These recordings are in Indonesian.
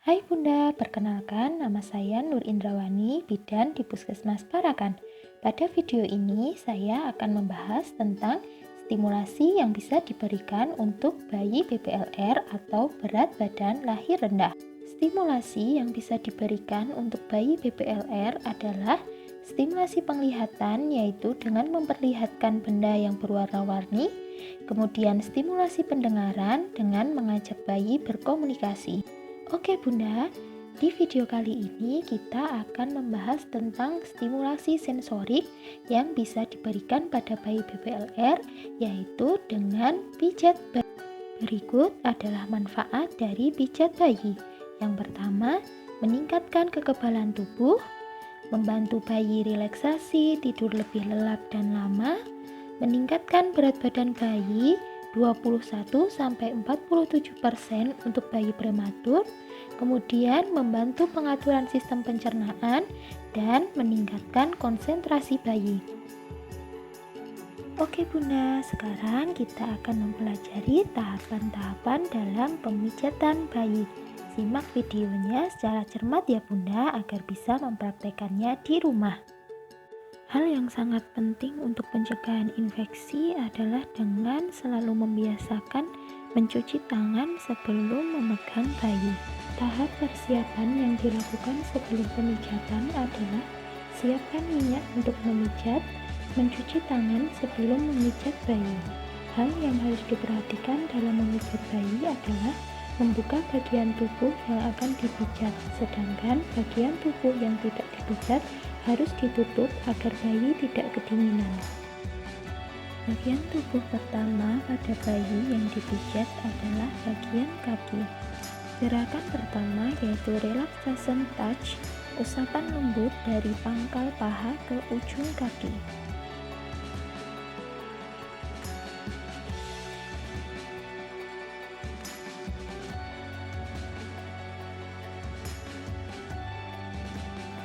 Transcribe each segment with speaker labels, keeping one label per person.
Speaker 1: Hai Bunda, perkenalkan nama saya Nur Indrawani, bidan di Puskesmas Parakan. Pada video ini saya akan membahas tentang stimulasi yang bisa diberikan untuk bayi BBLR atau berat badan lahir rendah. Stimulasi yang bisa diberikan untuk bayi BBLR adalah stimulasi penglihatan, yaitu dengan memperlihatkan benda yang berwarna-warni, kemudian stimulasi pendengaran dengan mengajak bayi berkomunikasi. Oke Bunda, di video kali ini kita akan membahas tentang stimulasi sensorik yang bisa diberikan pada bayi BBLR, yaitu dengan pijat bayi. Berikut adalah manfaat dari pijat bayi. Yang pertama, meningkatkan kekebalan tubuh, membantu bayi relaksasi, tidur lebih lelap dan lama, meningkatkan berat badan bayi 21-47% untuk bayi prematur, kemudian membantu pengaturan sistem pencernaan dan meningkatkan konsentrasi bayi. Oke Bunda, sekarang kita akan mempelajari tahapan-tahapan dalam pemijatan bayi. Simak videonya secara cermat ya Bunda agar bisa mempraktekannya di rumah. Hal yang sangat penting untuk pencegahan infeksi adalah dengan selalu membiasakan mencuci tangan sebelum memegang bayi. Tahap persiapan yang dilakukan sebelum pemijatan adalah siapkan minyak untuk memijat, mencuci tangan sebelum memijat bayi. Hal yang harus diperhatikan dalam memijat bayi adalah membuka bagian tubuh yang akan dipijat, sedangkan bagian tubuh yang tidak dipijat harus ditutup agar bayi tidak kedinginan. Bagian tubuh pertama pada bayi yang dipijat adalah bagian kaki. Gerakan pertama yaitu relaxation touch, usapan lembut dari pangkal paha ke ujung kaki.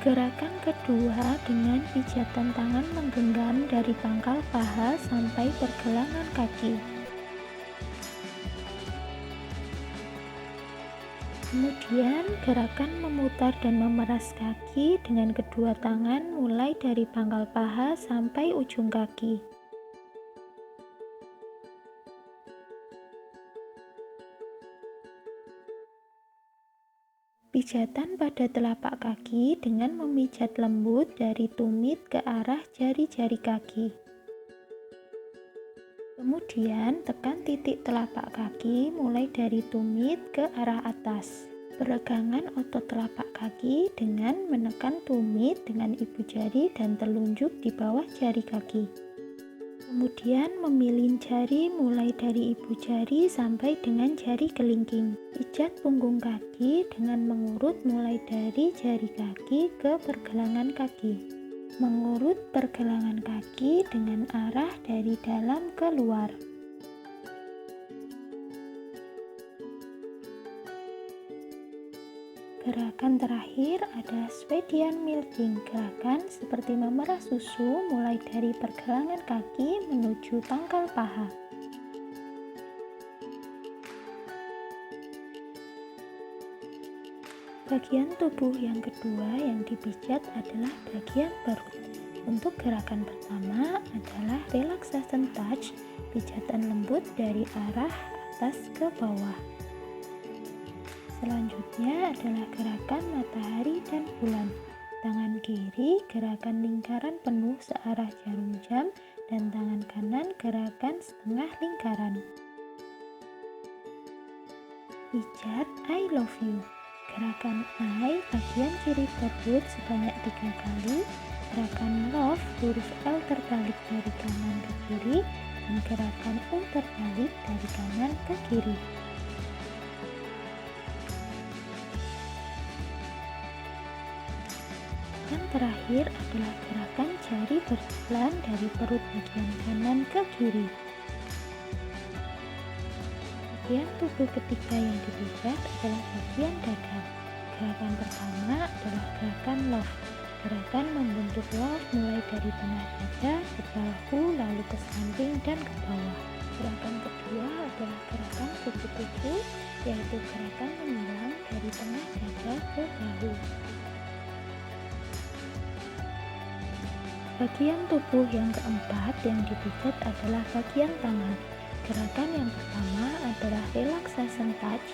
Speaker 1: Gerakan kedua dengan pijatan tangan menggenggam dari pangkal paha sampai pergelangan kaki. Kemudian gerakan memutar dan memeras kaki dengan kedua tangan mulai dari pangkal paha sampai ujung kaki. Pijatan pada telapak kaki dengan memijat lembut dari tumit ke arah jari-jari kaki. Kemudian tekan titik telapak kaki mulai dari tumit ke arah atas. Peregangan otot telapak kaki dengan menekan tumit dengan ibu jari dan telunjuk di bawah jari kaki. Kemudian memilin jari mulai dari ibu jari sampai dengan jari kelingking. Pijat punggung kaki dengan mengurut mulai dari jari kaki ke pergelangan kaki. Mengurut pergelangan kaki dengan arah dari dalam ke luar. Gerakan terakhir ada Swedian milking. Gerakan seperti memerah susu mulai dari pergelangan kaki menuju pangkal paha. Bagian tubuh yang kedua yang dipijat adalah bagian perut. Untuk gerakan pertama adalah relaxation touch, pijatan lembut dari arah atas ke bawah. Selanjutnya adalah gerakan matahari dan bulan. Tangan kiri gerakan lingkaran penuh searah jarum jam dan tangan kanan gerakan setengah lingkaran. Pijat I love you. Gerakan I bagian kiri perut sebanyak 3 kali. Gerakan love huruf L terbalik dari kanan ke kiri dan gerakan U terbalik dari kanan ke kiri. Yang terakhir adalah gerakan jari berjalan dari perut bagian kanan ke kiri. Bagian tubuh ketiga yang dipijat adalah bagian dada. Gerakan pertama adalah gerakan love. Gerakan membentuk love mulai dari tengah dada ke bahu lalu ke samping dan ke bawah. Gerakan kedua adalah gerakan kupu-kupu, yaitu gerakan menyilang dari tengah dada. ke bahu. Bagian tubuh yang keempat yang dipijat adalah bagian tangan. Gerakan yang pertama adalah relaxation touch,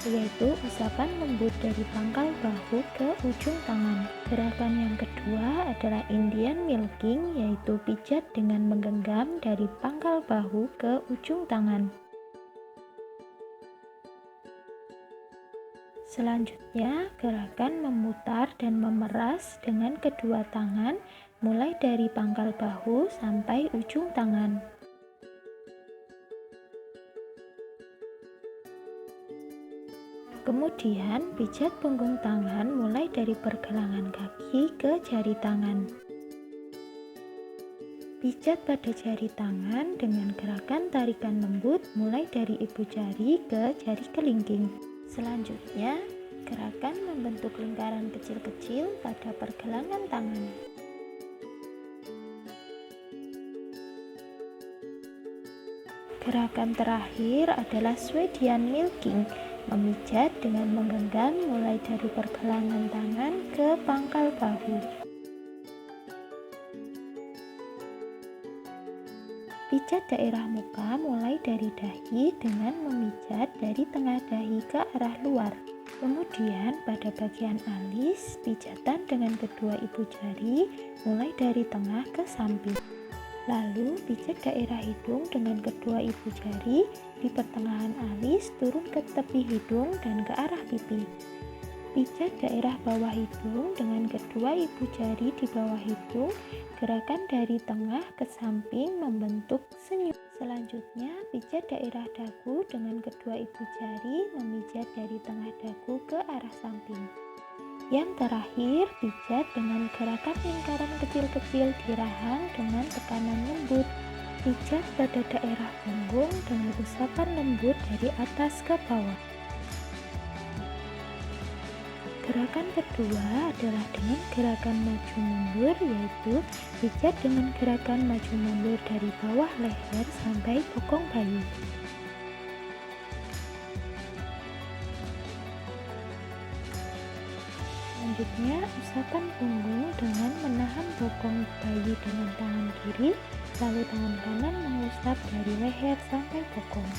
Speaker 1: yaitu usapan lembut dari pangkal bahu ke ujung tangan. Gerakan yang kedua adalah Indian milking, yaitu pijat dengan menggenggam dari pangkal bahu ke ujung tangan. Selanjutnya, gerakan memutar dan memeras dengan kedua tangan mulai dari pangkal bahu sampai ujung tangan. Kemudian, pijat punggung tangan mulai dari pergelangan kaki ke jari tangan. Pijat pada jari tangan dengan gerakan tarikan lembut mulai dari ibu jari ke jari kelingking. Selanjutnya, gerakan membentuk lingkaran kecil-kecil pada pergelangan tangan. Gerakan terakhir adalah Swedian milking, memijat dengan menggenggam mulai dari pergelangan tangan ke pangkal bahu. Pijat daerah muka mulai dari dahi dengan memijat dari tengah dahi ke arah luar. Kemudian pada bagian alis, pijatan dengan kedua ibu jari mulai dari tengah ke samping. Lalu pijat daerah hidung dengan kedua ibu jari di pertengahan alis turun ke tepi hidung dan ke arah pipi. Pijat daerah bawah hidung dengan kedua ibu jari di bawah hidung, gerakan dari tengah ke samping membentuk senyum. Selanjutnya, pijat daerah dagu dengan kedua ibu jari memijat dari tengah dagu ke arah samping. Yang terakhir, pijat dengan gerakan lingkaran kecil-kecil di rahang dengan tekanan lembut. Pijat pada daerah punggung dengan usapan lembut dari atas ke bawah. Gerakan kedua adalah dengan gerakan maju mundur, yaitu pijat dengan gerakan maju mundur dari bawah leher sampai bokong bayi. Selanjutnya, usapan punggung dengan menahan bokong bayi dengan tangan kiri, lalu tangan kanan mengusap dari leher sampai bokong.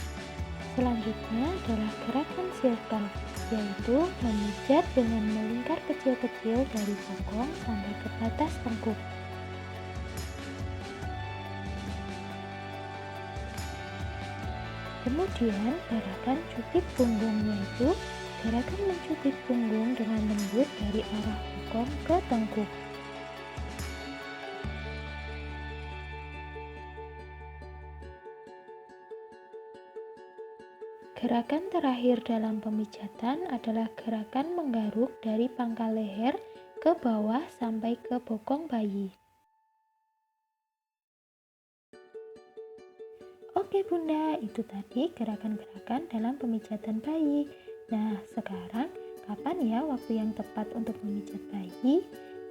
Speaker 1: Selanjutnya adalah gerakan circle, yaitu memijat dengan melingkar kecil-kecil dari bokong sampai ke batas tengkuk. Kemudian gerakan cubit punggung, yaitu gerakan mencubit punggung dengan lembut dari arah bokong ke tengkuk. Gerakan terakhir dalam pemijatan adalah gerakan menggaruk dari pangkal leher ke bawah sampai ke bokong bayi. Oke Bunda, itu tadi gerakan-gerakan dalam pemijatan bayi. Nah, sekarang kapan ya waktu yang tepat untuk memijat bayi?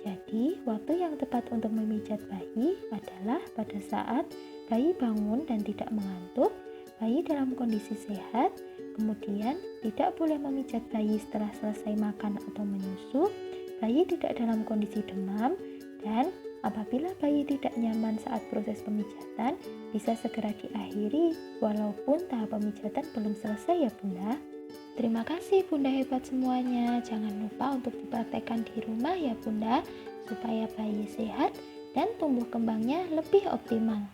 Speaker 1: Jadi, waktu yang tepat untuk memijat bayi adalah pada saat bayi bangun dan tidak mengantuk, bayi dalam kondisi sehat, kemudian tidak boleh memijat bayi setelah selesai makan atau menyusu, bayi tidak dalam kondisi demam, dan apabila bayi tidak nyaman saat proses pemijatan, bisa segera diakhiri walaupun tahap pemijatan belum selesai ya Bunda. Terima kasih Bunda hebat semuanya. Jangan lupa untuk dipraktekkan di rumah ya Bunda, supaya bayi sehat dan tumbuh kembangnya lebih optimal.